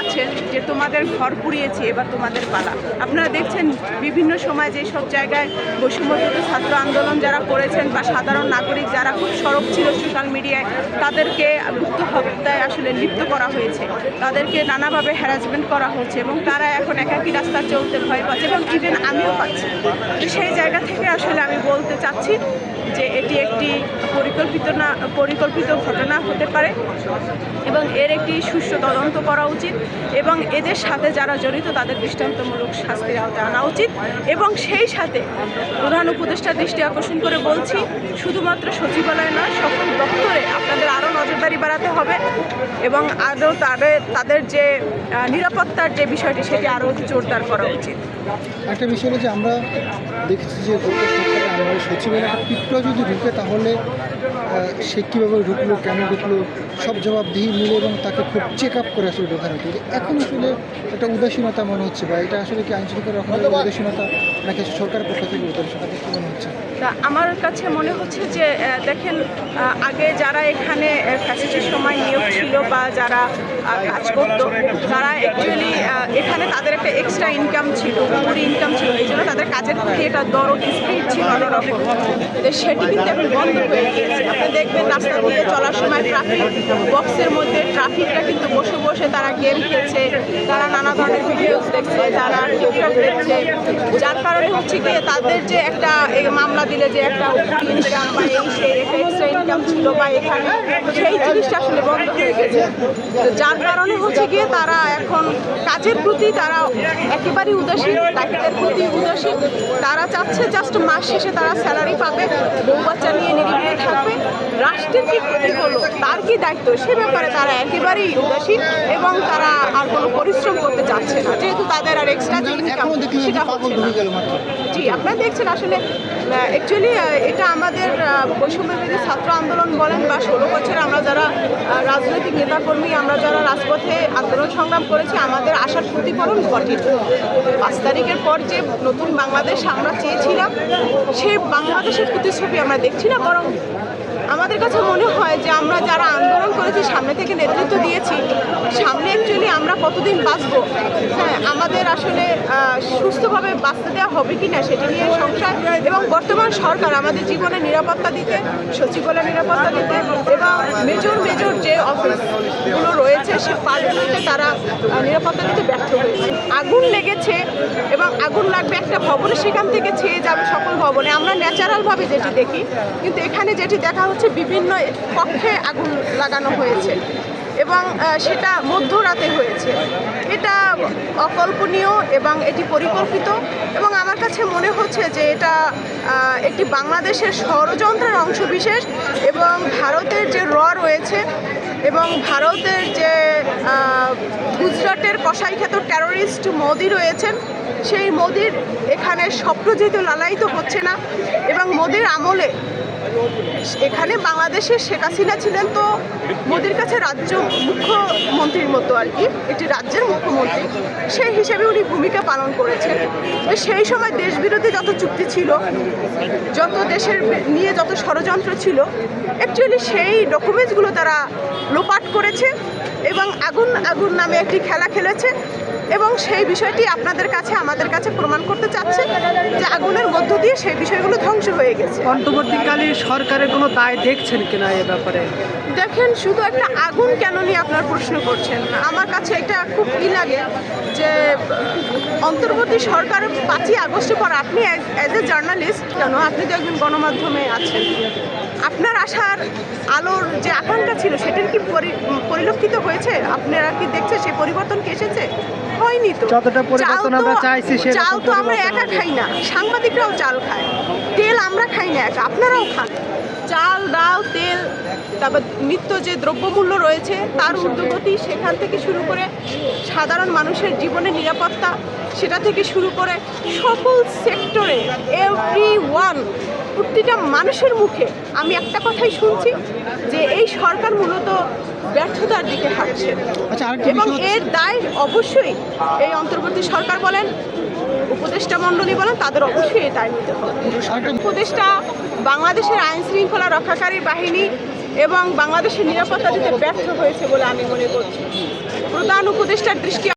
আছেন যে তোমাদের ঘর পুড়িয়েছে, এবার তোমাদের পালা। আপনারা দেখছেন বিভিন্ন সময় যে সব জায়গায় বৈষম্যবিরোধী ছাত্র আন্দোলন যারা করেছেন বা সাধারণ নাগরিক যারা খুব সরব ছিল সোশ্যাল মিডিয়ায়, তাদেরকে গুপ্ত হত্যায় আসলে লিপ্ত করা হয়েছে, তাদেরকে নানাভাবে হ্যারাসমেন্ট করা হচ্ছে এবং তারা এখন একাকী রাস্তা চলতে ভয় পাচ্ছে এবং ইভেন আমিও পাচ্ছি। সেই জায়গা থেকে আসলে আমি বলতে চাচ্ছি যে এটি একটি পরিকল্পিত ঘটনা হতে পারে এবং এর একটি সুষ্ঠু তদন্ত করা উচিত এবং এদের সাথে যারা জড়িত তাদের দৃষ্টান্তমূলক শাস্তির আওতায় আনা উচিত। এবং সেই সাথে প্রধান উপদেষ্টার দৃষ্টি আকর্ষণ করে বলছি, শুধুমাত্র সচিবালয় নয়, সকল দপ্তরে আপনাদের আরও নজরদারি বাড়াতে হবে এবং আদৌ তাদের যে নিরাপত্তার যে বিষয়টি সেটি আরও জোরদার করা উচিত। একটা বিষয় হলো যে আমরা দেখেছি যে গত সরকারে আমরা সচিবালয় একটা পিঁপড়া যদি ঢুকে তাহলে সে কীভাবে ঢুকলো, কেন ঢুকলো, সব জবাবদিহি মিলে এবং তাকে খুব চেক আপ করে আসলে ঢোকানো হতো। এখন আসলে একটা উদাসীনতা মনে হচ্ছে, বা এটা আসলে কি আইনশৃঙ্খলা রকমের উদাসীনতা নাকি সরকারের পক্ষ থেকে উদাসীনতা কি মনে হচ্ছে? তা আমার কাছে মনে হচ্ছে যে দেখেন, আগে যারা এখানে ফ্যাসিস্টের সময় নিয়োগ ছিল বা যারা কাজ করতো, তারা অ্যাকচুয়ালি এখানে তাদের একটা এক্সট্রা ইনকাম ছিল, উপরি ইনকাম ছিল, এই জন্য তাদের কাজের প্রতি এটা দরদ স্পিড ছিল অন্যরকম। সেটি কিন্তু এখন বন্ধ হয়ে গিয়েছে। আপনি দেখবেন রাস্তা দিয়ে চলার সময় ট্রাফিক বক্সের মধ্যে ট্রাফিকরা কিন্তু বসে বসে তারা গেম খেলছে, তারা নানা ধরনের ভিডিওস দেখছে, তারা টিকটক দেখছে, যার কারণে হচ্ছে গিয়ে তাদের যে একটা মামলা দিলে যে একটা ইনকাম বা এই সেই এক্সট্রা ইনকাম ছিল বা এখানে সেই জিনিসটা আসলে বন্ধ হয়ে গেছে। যার কারণে হচ্ছে গিয়ে তারা এখন কাজের প্রতি তারা একেবারেই উদাসীন, দায়িত্বের প্রতি উদাসীন। তারা চাচ্ছে জাস্ট মাস শেষে তারা স্যালারি পাবে, বউ বাচ্চা নিয়ে নিরিবিলি থাকবে, রাষ্ট্রের কি ক্ষতি হলো, তার কি দায়িত্ব, সে ব্যাপারে তারা একেবারেই উদাসীন এবং তারা আর কোনো পরিশ্রম করতে চাচ্ছে না, যেহেতু তাদের আর এক্সট্রা যে ইনকাম সেটা হচ্ছে না। জি, আপনারা দেখছেন আসলে অ্যাকচুয়ালি এটা আমাদের বৈষম্যবিরোধী ছাত্র আন্দোলন বলেন বা 16 বছরে আমরা যারা রাজনৈতিক নেতাকর্মী, আমরা যারা রাজপথে আন্দোলন সংগ্রাম করেছি, আমাদের আশার প্রতিফলন ঘটে। 5 তারিখের পর যে নতুন বাংলাদেশ আমরা চেয়েছিলাম, সেই বাংলাদেশের প্রতিচ্ছবি আমরা দেখছি না, বরং আমাদের কাছে মনে হয় যে আমরা যারা আন্দোলন করেছি, সামনে থেকে নেতৃত্ব দিয়েছি, সামনে অ্যাকচুয়ালি আমরা কতদিন বাঁচবো, হ্যাঁ আমাদের আসলে সুস্থভাবে বাঁচতে দেওয়া হবে কি না সেটি নিয়ে সংশয়। এবং বর্তমান সরকার আমাদের জীবনের নিরাপত্তা দিতে, সচিবালয়ের নিরাপত্তা দিতে এবং মেজর যে অফিসগুলো রয়েছে সে পার্টগুলোতে তারা নিরাপত্তা দিতে ব্যর্থ হয়েছে। আগুন লেগেছে এবং আগুন লাগবে একটা ভবনে, সেখান থেকে ছেয়ে যাবে সকল ভবনে, আমরা ন্যাচারালভাবে যেটি দেখি। কিন্তু এখানে যেটি দেখা হচ্ছে বিভিন্ন কক্ষে আগুন লাগানো হয়েছে এবং সেটা মধ্যরাতে হয়েছে। এটা অকল্পনীয় এবং এটি পরিকল্পিত এবং আমার কাছে মনে হচ্ছে যে এটা একটি বাংলাদেশের ষড়যন্ত্রের অংশবিশেষ এবং ভারতের যে রয়েছে এবং ভারতের যে গুজরাটের কসাইখ্যাত টেরোরিস্ট মোদি রয়েছেন, সেই মোদির এখানে স্বপ্ন যেহেতু লালায়িত হচ্ছে না এবং মোদির আমলে এখানে বাংলাদেশের শেখ হাসিনা ছিলেন তো মোদির কাছে রাজ্য মুখ্যমন্ত্রীর মতো আর কি, একটি রাজ্যের মুখ্যমন্ত্রী, সেই হিসেবে উনি ভূমিকা পালন করেছেন। সেই সময় দেশবিরোধী যত চুক্তি ছিল, যত দেশের নিয়ে যত ষড়যন্ত্র ছিল, অ্যাকচুয়ালি সেই ডকুমেন্টসগুলো তারা লোপাট করেছে এবং আগুন নামে একটি খেলা খেলেছে এবং সেই বিষয়টি আপনাদের কাছে আমাদের কাছে প্রমাণ করতে চাচ্ছে যে আগুনের মধ্য দিয়ে সেই বিষয়গুলো ধ্বংস হয়ে গেছে। অন্তর্বর্তীকালে সরকারের কোনো দায় দেখছেন কিনা এ ব্যাপারে? দেখেন, শুধু একটা আগুন কেন নিয়ে আপনার প্রশ্ন করছেন, আমার কাছে এটা খুব লাগে যে অন্তর্বর্তী সরকার 5ই আগস্টের পর আপনি অ্যাজ এ জার্নালিস্ট কেন, আপনি তো একজন গণমাধ্যমে আছেন, আপনার আশার আলোর যে আকাঙ্ক্ষা ছিল সেটার কি পরিলক্ষিত হয়েছে? আপনারা কি দেখছেন সেই পরিবর্তন কি এসেছে? হয়নি তো। যতটা পরিবর্তন আমরা চাইছি চাল তো আমরা একা খাই না, সাংবাদিকরাও চাল খায়, তেল আমরা খাই না একা, আপনারাও খান। চাল, ডাল, তেল, তারপর নিত্য যে দ্রব্যমূল্য রয়েছে তার ঊর্ধ্বগতি, সেখান থেকে শুরু করে সাধারণ মানুষের জীবনের নিরাপত্তা, সেটা থেকে শুরু করে সকল সেক্টরে এভরিওয়ান, প্রতিটা মানুষের মুখে আমি একটা কথাই শুনছি যে এই সরকার মূলত ব্যর্থতার দিকে হাঁটছে এবং এর দায় অবশ্যই এই অন্তর্বর্তী সরকার বলেন, উপদেষ্টা মণ্ডলী বলেন, তাদের অবশ্যই এই দায় নিতে হবে। উপদেষ্টা বাংলাদেশের আইন শৃঙ্খলা রক্ষাকারী বাহিনী এবং বাংলাদেশের নিরাপত্তা দিতে ব্যর্থ হয়েছে বলে আমি মনে করছি। প্রধান উপদেষ্টার দৃষ্টি